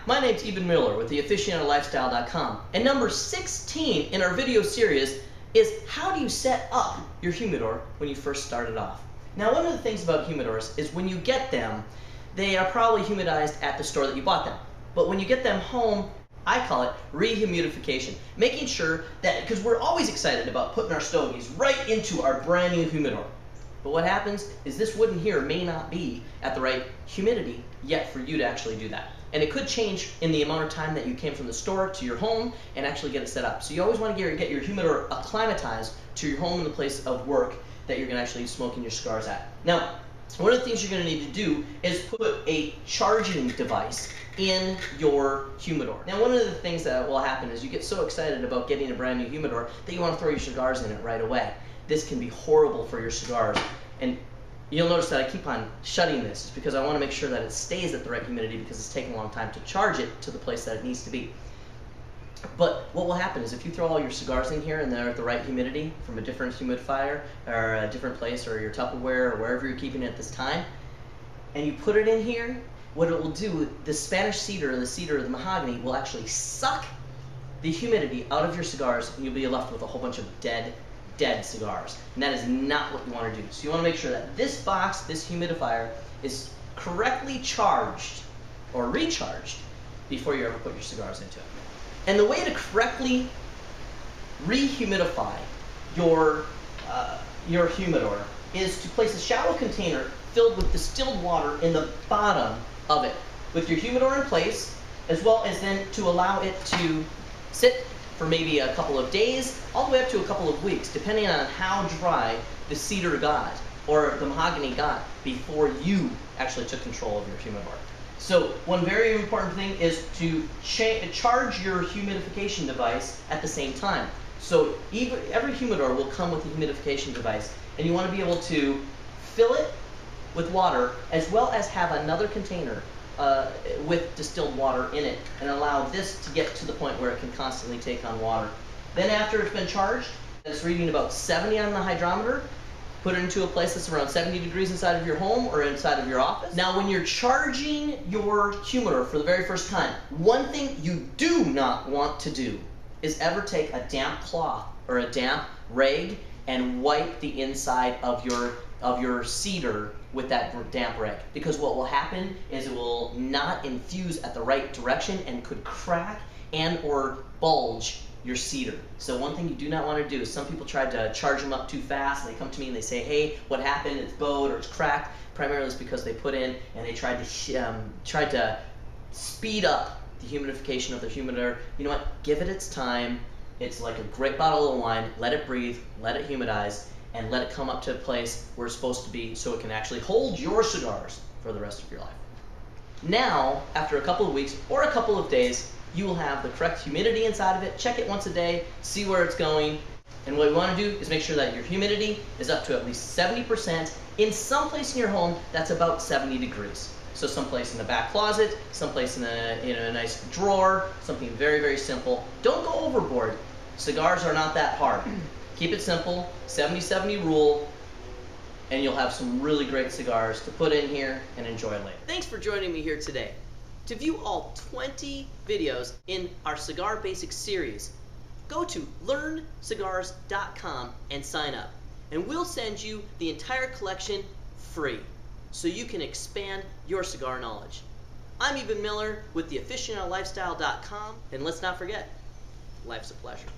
my name's Eben Miller with theaficionadolifestyle.com, and number 16 in our video series is how do you set up your humidor when you first started off. Now, one of the things about humidors is when you get them, they are probably humidized at the store that you bought them. But when you get them home, I call it rehumidification, making sure that, because we're always excited about putting our stogies right into our brand new humidor. But what happens is this wood in here may not be at the right humidity yet for you to actually do that. And it could change in the amount of time that you came from the store to your home and actually get it set up. So you always want to get your humidor acclimatized to your home and the place of work that you're going to actually be smoking your cigars at. Now, one of the things you're going to need to do is put a charging device in your humidor. Now, one of the things that will happen is you get so excited about getting a brand new humidor that you want to throw your cigars in it right away. This can be horrible for your cigars. And you'll notice that I keep on shutting this because I want to make sure that it stays at the right humidity because it's taking a long time to charge it to the place that it needs to be. But what will happen is if you throw all your cigars in here and they're at the right humidity from a different humidifier or a different place or your Tupperware or wherever you're keeping it at this time, and you put it in here, what it will do, the Spanish cedar or the cedar or the mahogany will actually suck the humidity out of your cigars and you'll be left with a whole bunch of dead cigars. And that is not what you want to do. So you want to make sure that this box, this humidifier, is correctly charged or recharged before you ever put your cigars into it. And the way to correctly rehumidify your humidor is to place a shallow container filled with distilled water in the bottom of it with your humidor in place, as well as then to allow it to sit for maybe a couple of days, all the way up to a couple of weeks, depending on how dry the cedar got or the mahogany got before you actually took control of your humidor. So one very important thing is to charge your humidification device at the same time. So every humidor will come with a humidification device, and you want to be able to fill it with water as well as have another container with distilled water in it and allow this to get to the point where it can constantly take on water. Then after it's been charged, it's reading about 70 on the hydrometer, put it into a place that's around 70 degrees inside of your home or inside of your office. Now when you're charging your humidor for the very first time, one thing you do not want to do is ever take a damp cloth or a damp rag and wipe the inside of your cedar with that damp rag, because what will happen is it will not infuse at the right direction and could crack and or bulge your cedar. So one thing you do not want to do is some people try to charge them up too fast and they come to me and they say, hey, what happened? It's bowed or it's cracked. Primarily it's because they put in and they tried to speed up the humidification of their humidor. You know what? Give it its time. It's like a great bottle of wine. Let it breathe, let it humidize, and let it come up to a place where it's supposed to be so it can actually hold your cigars for the rest of your life. Now, after a couple of weeks or a couple of days, you will have the correct humidity inside of it. Check it once a day, see where it's going. And what you want to do is make sure that your humidity is up to at least 70%. In some place in your home, that's about 70 degrees. So someplace in the back closet, someplace in a nice drawer, something very, very simple. Don't go overboard. Cigars are not that hard. Keep it simple, 70-70 rule, and you'll have some really great cigars to put in here and enjoy later. Thanks for joining me here today. To view all 20 videos in our Cigar Basics series, go to learncigars.com and sign up. And we'll send you the entire collection free, so you can expand your cigar knowledge. I'm Eben Miller with theaficionadolifestyle.com, and let's not forget, life's a pleasure.